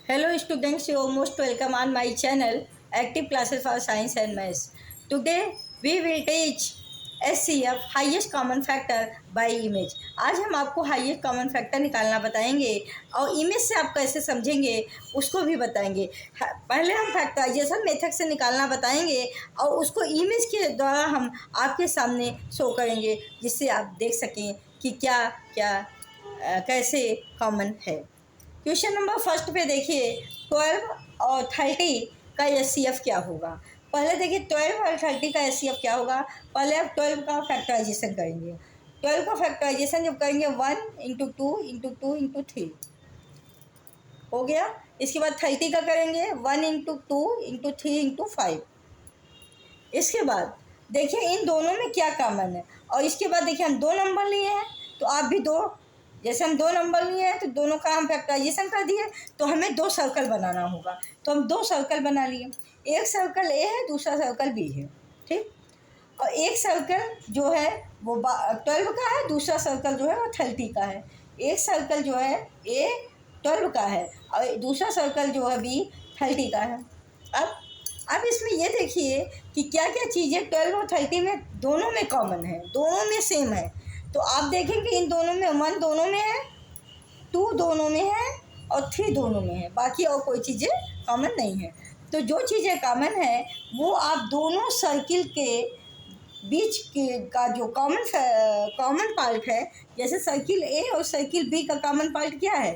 Hello students, you are most welcome on my channel Active Classes for Science and Maths. Today we will teach SCF highest common factor by image. आज हम आपको highest common factor निकालना बताएंगे और image से आप कैसे समझेंगे उसको भी बताएंगे। पहले हम फैक्टराइजेशन मेथड से निकालना बताएंगे और उसको इमेज के द्वारा हम आपके सामने शो करेंगे, जिससे आप देख सकें कि क्या क्या कैसे कॉमन है। क्वेश्चन नंबर फर्स्ट पे देखिए, 12 और 30 का एचसीएफ क्या होगा। पहले देखिए 12 और 30 का एचसीएफ क्या होगा। पहले आप 12 का फैक्टराइजेशन करेंगे। 12 का फैक्टराइजेशन जब करेंगे 1 इंटू 2 इंटू 2 इंटू 3 हो गया। इसके बाद 30 का करेंगे 1 इंटू 2 इंटू 3 इंटू 5। इसके बाद देखिए इन दोनों में क्या कॉमन है। और इसके बाद देखिए हम दो नंबर लिए हैं, तो आप भी दो, जैसे हम दो नंबर लिए हैं तो दोनों का हम फैक्टराइजेशन कर दिए, तो हमें दो सर्कल बनाना होगा। तो हम दो सर्कल बना लिए, एक सर्कल ए है, दूसरा सर्कल बी है, ठीक। और एक सर्कल जो है वो 12 का है, दूसरा सर्कल जो है वो 30 का है। एक सर्कल जो है ए 12 का है और दूसरा सर्कल जो है बी 30 का है। अब इसमें ये देखिए कि क्या क्या चीज़ें 12 और 30 में दोनों में कॉमन है, दोनों में सेम है। तो आप देखेंगे इन दोनों में 1 दोनों में है, 2 दोनों में है और 3 दोनों में है, बाकी और कोई चीज़ें कॉमन नहीं है। तो जो चीज़ें कॉमन है वो आप दोनों सर्किल के बीच के का जो कॉमन पार्ट है, जैसे सर्किल ए और सर्किल बी का कॉमन पार्ट क्या है,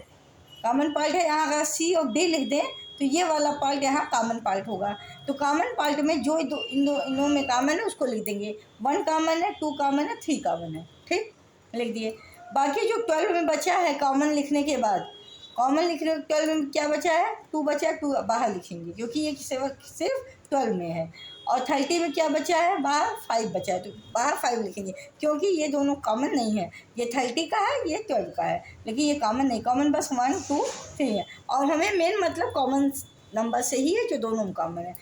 कॉमन पार्ट है यहाँ अगर सी और डी लिख दें तो ये वाला पार्ट यहाँ कॉमन पार्ट होगा। तो कॉमन पार्ट में जो इन दोनों में कॉमन है उसको लिख देंगे। 1 कॉमन है, 2 कॉमन है, 3 कॉमन है, ठीक, लिख दिए। बाकी जो 12 में बचा है कॉमन लिखने के बाद, कॉमन लिखने 12 में क्या बचा है, 2 बचा है, 2 बाहर लिखेंगे क्योंकि ये सिर्फ 12 में है। और 30 में क्या बचा है, बाहर 5 बचा है, तो बाहर 5 लिखेंगे क्योंकि ये दोनों कॉमन नहीं है। ये 30 का है, ये 12 का है, लेकिन ये कॉमन नहीं, कॉमन बस 1 2 3 है। और हमें मेन मतलब कॉमन नंबर से ही है जो दोनों में कॉमन है,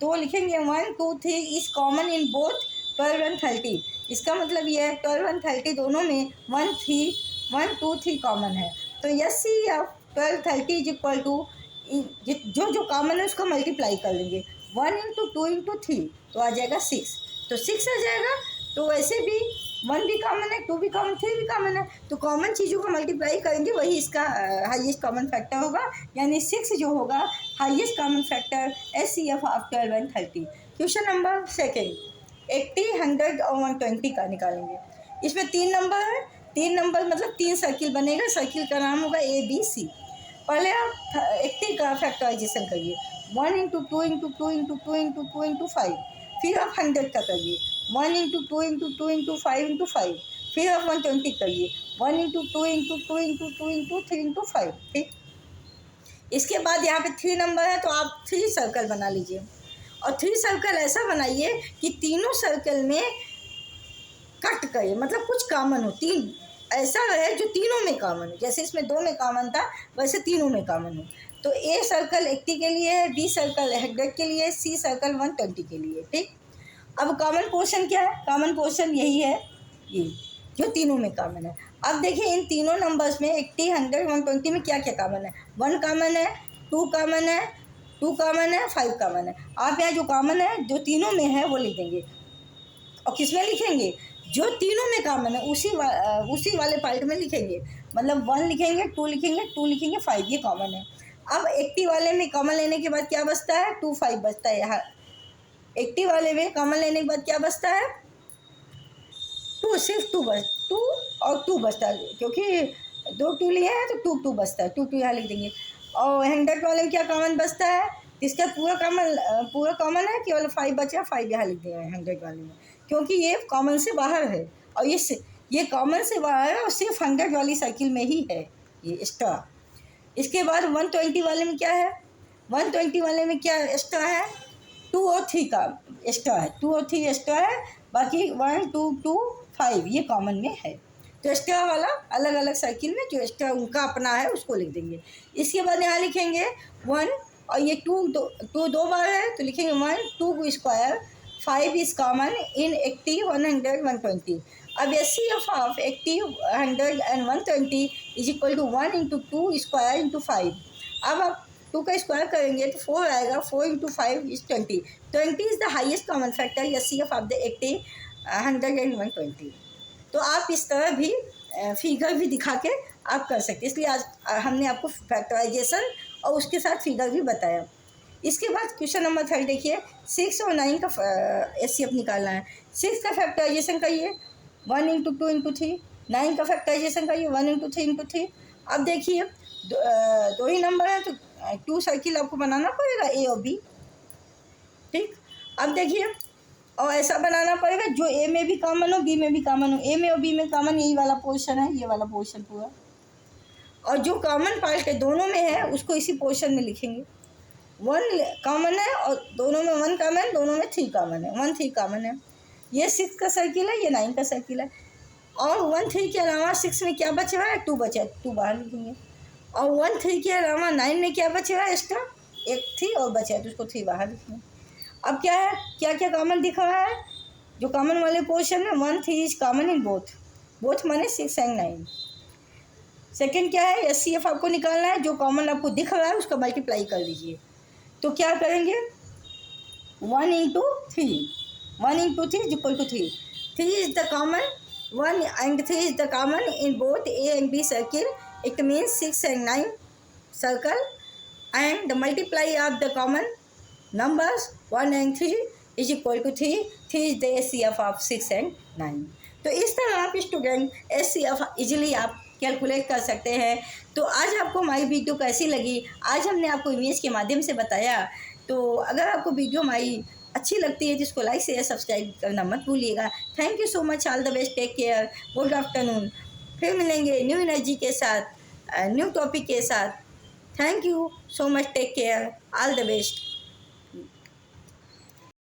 तो लिखेंगे 1 2 3 is common in both 12 and 30। इसका मतलब ये है 12 एंड 30 दोनों में 1 2 3 कॉमन है। तो yes C of 12 30 is equal to जो कॉमन है उसको मल्टीप्लाई कर लेंगे, 1 इंटू 2 इंटू 3 तो आ जाएगा 6, तो 6 आ जाएगा। तो वैसे भी 1 भी कॉमन है, 2 भी कॉमन, 3 भी कॉमन है, तो कॉमन चीज़ों को मल्टीप्लाई करेंगे वही इसका हाईएस्ट कॉमन फैक्टर होगा, यानी 6 जो होगा highest common factor HCF of 12 and 30। Question number second, 80 100 और 120 का निकालेंगे। इसमें 3 नंबर है, 3 नंबर मतलब 3 सर्किल बनेगा, सर्किल का नाम होगा ए बी सी। पहले आप 80 का फैक्टराइजेशन करिए, 1 into 2 into 2 into 2 into 2 into 5। फिर आप 100 का करिए, 1 इंटू 2 इंटू 2 इंटू 5 इंटू 5। फिर आप 120 करिए, 1 into 2 into 2 into 2 into 3 into 5, ठीक। इसके बाद यहाँ पे 3 नंबर है, तो आप 3 सर्कल बना लीजिए। और 3 सर्कल ऐसा बनाइए कि तीनों सर्कल में कट करिए, मतलब कुछ कॉमन हो, 3 ऐसा है जो तीनों में कॉमन हो, जैसे इसमें 2 में कॉमन था वैसे तीनों में कॉमन हो। तो ए सर्कल 80 के लिए है, बी सर्कल 100 के लिए, सी सर्कल 120 के लिए, ठीक। अब कॉमन पोर्शन क्या है, कॉमन पोर्शन यही है, ये जो तीनों में कॉमन है। अब देखिए इन तीनों नंबर्स में 80 100 120 में क्या क्या कॉमन है, 1 कॉमन है, 2 कॉमन है, 2 कॉमन है, 5 कॉमन है। आप यहाँ जो कॉमन है जो तीनों में है वो लिख देंगे। और किस में लिखेंगे, जो तीनों में कॉमन है उसी वाले पार्ट में लिखेंगे, मतलब 1 लिखेंगे, 2 लिखेंगे, 2 लिखेंगे, 5 ये कॉमन है। अब 80 वाले में कॉमन लेने के बाद क्या बचता है, 2 5 बचता है यहाँ। 80 वाले में कॉमन लेने के बाद क्या बचता है, 2, सिर्फ 2 और 2 बचता है, क्योंकि 2 2 लिए हैं तो 2 2 बचता है, 2 2 यहाँ लिख देंगे। और 100 वाले में क्या कॉमन बचता है, इसका पूरा कॉमन है, केवल 5 बचा, 5 यहाँ लिख देंगे 100 वाले में, क्योंकि ये कॉमन से बाहर है और ये कॉमन से बाहर है और सिर्फ 100 वाली साइकिल में ही है ये एक्स्ट्रा। इसके बाद 120 वाले में क्या है, 120 वाले में क्या एक्स्ट्रा है, 2 और 3 का एक्स्ट्रा है, 2 और 3 एक्स्ट्रा है, बाकी 1 2 2 5 ये कॉमन में है। तो एक्स्ट्रा वाला अलग अलग साइकिल में जो एक्स्ट्रा उनका अपना है उसको लिख देंगे। इसके बाद यहाँ लिखेंगे 1 और ये 2 दो बार है तो लिखेंगे 1 2 स्क्वायर, 5 इज कॉमन इन 80 100 120। अब HCF of 80 100 and 120 is equal to 1 into 2 square into 5। अब आप 2 का स्क्वायर करेंगे तो 4 आएगा। 4 into 5 is 20। 20 is the highest common factor HCF of the 80, 100 and 120। तो आप इस तरह भी फिगर भी दिखा के आप कर सकते हैं। इसलिए आज हमने आपको फैक्टराइजेशन और उसके साथ फिगर भी बताया। इसके बाद क्वेश्चन नंबर 3 देखिए, 6 और 9 का HCF निकालना है। 6 का फैक्टराइजेशन करिए 1 इंटू 2 इंटू 3। 9 का फैक्टराइजेशन करिए 1 इंटू 3 इंटू 3। अब देखिए दो ही नंबर है तो 2 सर्किल आपको बनाना पड़ेगा, A और B। ठीक, अब देखिए और ऐसा बनाना पड़ेगा जो A में भी कॉमन हो, B में भी कॉमन हो। A में और B में कॉमन यही वाला पोर्शन है, ये वाला पोर्शन पूरा, और जो कॉमन पार्ट है दोनों में है उसको इसी पोर्शन में लिखेंगे। 1 कॉमन है और दोनों में 1 कॉमन, दोनों में 3 कॉमन है, 1 3 कॉमन है। ये 6 का सर्किल है, ये 9 का सर्किल है। और 1 3 के अलावा 6 में क्या बचे हुआ है, 2 बचा है, 2 बाहर लिखेंगे। और 1 3 के अलावा 9 में क्या बचे हुआ है, एक्स्ट्रा 1 3 और बचा है तो उसको 3 बाहर लिखेंगे। अब क्या है, क्या क्या कॉमन दिख रहा है, जो कॉमन वाले पोर्शन में 1 3 इज कॉमन इन बोथ माने 6 एंड 9। सेकेंड क्या है, HCF आपको निकालना है। जो कॉमन आपको दिख रहा है उसका मल्टीप्लाई कर लीजिए। तो क्या करेंगे, 1 into 3, 1 into 3 is equal to 3। 3 is the common, 1 and 3 is the common in both A and B circle. It means 6 and 9 circle, and the multiply of the common numbers 1 and 3 is equal to 3. 3 is the HCF of 6 and 9. तो इस तरह आप student HCF easily आप calculate कर सकते हैं। तो आज आपको हमारी वीडियो कैसी लगी, आज हमने आपको इमेज के माध्यम से बताया। तो अगर आपको वीडियो हमारी अच्छी लगती है तो इसको लाइक शेयर सब्सक्राइब करना मत भूलिएगा। Thank you so much, all the best, take care, good afternoon. फिर मिलेंगे न्यू एनर्जी के साथ, न्यू टॉपिक के साथ। Thank you so much, take care, all the best.